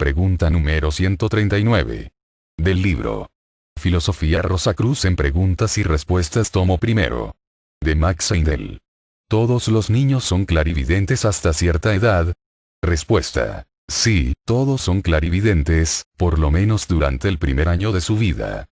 Pregunta número 139. Del libro Filosofía Rosacruz en preguntas y respuestas tomo primero. De Max Seidel. ¿Todos los niños son clarividentes hasta cierta edad? Respuesta. Sí, todos son clarividentes, por lo menos durante el primer año de su vida.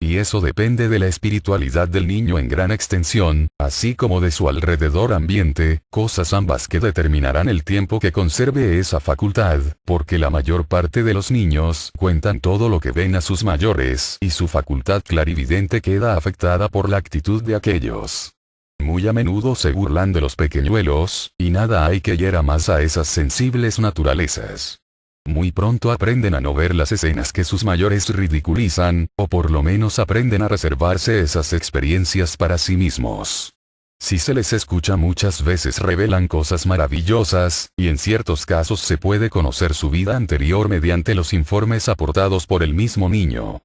Y eso depende de la espiritualidad del niño en gran extensión, así como de su alrededor ambiente, cosas ambas que determinarán el tiempo que conserve esa facultad, porque la mayor parte de los niños cuentan todo lo que ven a sus mayores, y su facultad clarividente queda afectada por la actitud de aquellos. Muy a menudo se burlan de los pequeñuelos, y nada hay que hiera más a esas sensibles naturalezas. Muy pronto aprenden a no ver las escenas que sus mayores ridiculizan, o por lo menos aprenden a reservarse esas experiencias para sí mismos. Si se les escucha muchas veces revelan cosas maravillosas, y en ciertos casos se puede conocer su vida anterior mediante los informes aportados por el mismo niño.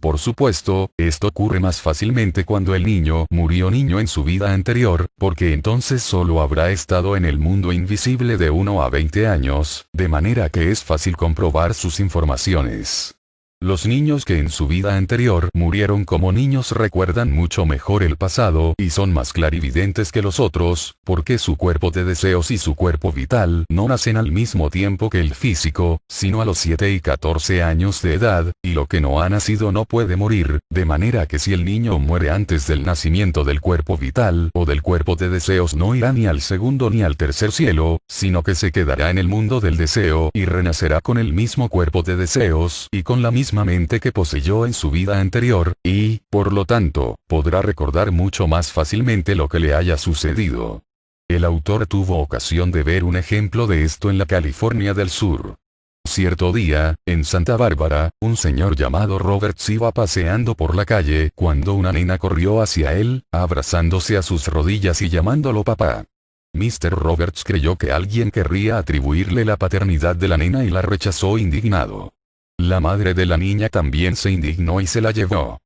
Por supuesto, esto ocurre más fácilmente cuando el niño murió niño en su vida anterior, porque entonces solo habrá estado en el mundo invisible de 1 a 20 años, de manera que es fácil comprobar sus informaciones. Los niños que en su vida anterior murieron como niños recuerdan mucho mejor el pasado y son más clarividentes que los otros, porque su cuerpo de deseos y su cuerpo vital no nacen al mismo tiempo que el físico, sino a los 7 y 14 años de edad, y lo que no ha nacido no puede morir, de manera que si el niño muere antes del nacimiento del cuerpo vital o del cuerpo de deseos no irá ni al segundo ni al tercer cielo, sino que se quedará en el mundo del deseo y renacerá con el mismo cuerpo de deseos y con la misma mente que poseyó en su vida anterior, y, por lo tanto, podrá recordar mucho más fácilmente lo que le haya sucedido. El autor tuvo ocasión de ver un ejemplo de esto en la California del Sur. Cierto día, en Santa Bárbara, un señor llamado Roberts iba paseando por la calle cuando una nena corrió hacia él, abrazándose a sus rodillas y llamándolo papá. Mr. Roberts creyó que alguien querría atribuirle la paternidad de la nena y la rechazó indignado. La madre de la niña también se indignó y se la llevó.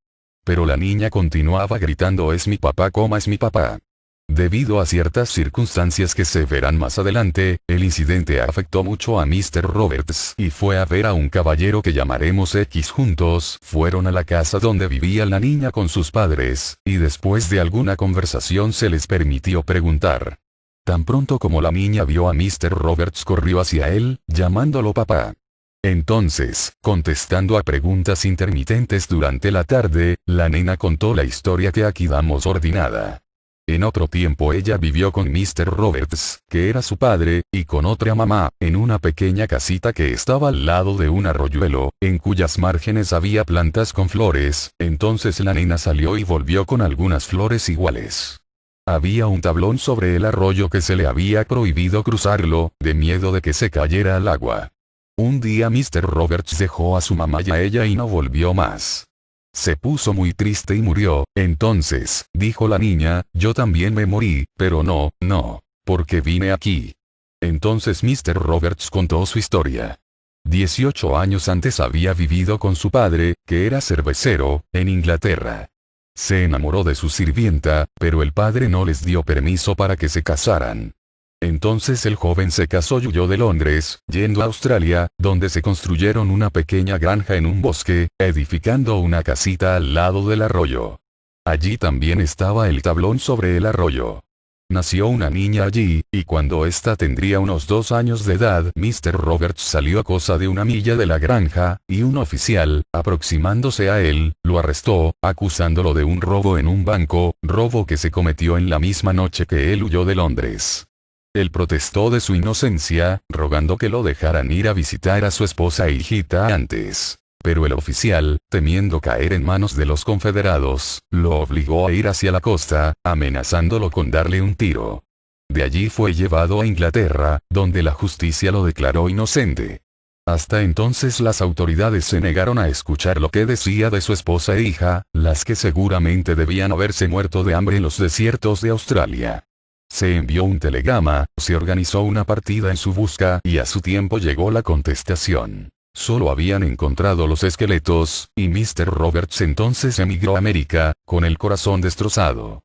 Pero la niña continuaba gritando es mi papá, es mi papá. Debido a ciertas circunstancias que se verán más adelante, el incidente afectó mucho a Mr. Roberts y fue a ver a un caballero que llamaremos X juntos. Fueron a la casa donde vivía la niña con sus padres, y después de alguna conversación se les permitió preguntar. Tan pronto como la niña vio a Mr. Roberts corrió hacia él, llamándolo papá. Entonces, contestando a preguntas intermitentes durante la tarde, la nena contó la historia que aquí damos ordinada. En otro tiempo ella vivió con Mr. Roberts, que era su padre, y con otra mamá, en una pequeña casita que estaba al lado de un arroyuelo, en cuyas márgenes había plantas con flores. Entonces la nena salió y volvió con algunas flores iguales. Había un tablón sobre el arroyo que se le había prohibido cruzarlo, de miedo de que se cayera al agua. Un día Mr. Roberts dejó a su mamá y a ella y no volvió más. Se puso muy triste y murió. Entonces, dijo la niña, yo también me morí, pero no, porque vine aquí. Entonces Mr. Roberts contó su historia. 18 años antes había vivido con su padre, que era cervecero, en Inglaterra. Se enamoró de su sirvienta, pero el padre no les dio permiso para que se casaran. Entonces el joven se casó y huyó de Londres, yendo a Australia, donde se construyeron una pequeña granja en un bosque, edificando una casita al lado del arroyo. Allí también estaba el tablón sobre el arroyo. Nació una niña allí, y cuando ésta tendría unos 2 años de edad, Mr. Roberts salió a cosa de 1 milla de la granja, y un oficial, aproximándose a él, lo arrestó, acusándolo de un robo en un banco, robo que se cometió en la misma noche que él huyó de Londres. Él protestó de su inocencia, rogando que lo dejaran ir a visitar a su esposa e hijita antes. Pero el oficial, temiendo caer en manos de los confederados, lo obligó a ir hacia la costa, amenazándolo con darle un tiro. De allí fue llevado a Inglaterra, donde la justicia lo declaró inocente. Hasta entonces las autoridades se negaron a escuchar lo que decía de su esposa e hija, las que seguramente debían haberse muerto de hambre en los desiertos de Australia. Se envió un telegrama, se organizó una partida en su busca y a su tiempo llegó la contestación. Solo habían encontrado los esqueletos, y Mr. Roberts entonces emigró a América, con el corazón destrozado.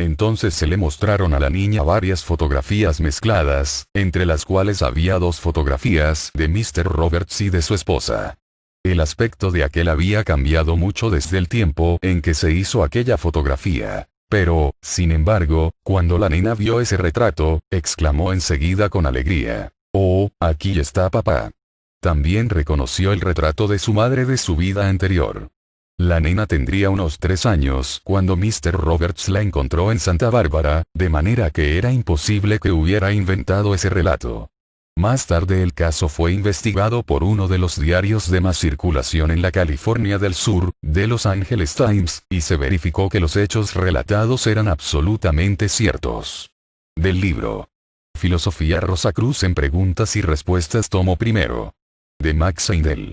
Entonces se le mostraron a la niña varias fotografías mezcladas, entre las cuales había 2 fotografías de Mr. Roberts y de su esposa. El aspecto de aquel había cambiado mucho desde el tiempo en que se hizo aquella fotografía. Pero, sin embargo, cuando la nena vio ese retrato, exclamó enseguida con alegría: «Oh, aquí está papá». También reconoció el retrato de su madre de su vida anterior. La nena tendría unos 3 años cuando Mr. Roberts la encontró en Santa Bárbara, de manera que era imposible que hubiera inventado ese relato. Más tarde el caso fue investigado por uno de los diarios de más circulación en la California del Sur, The Los Angeles Times, y se verificó que los hechos relatados eran absolutamente ciertos. Del libro Filosofía Rosacruz en preguntas y respuestas tomo primero. De Max Seidel.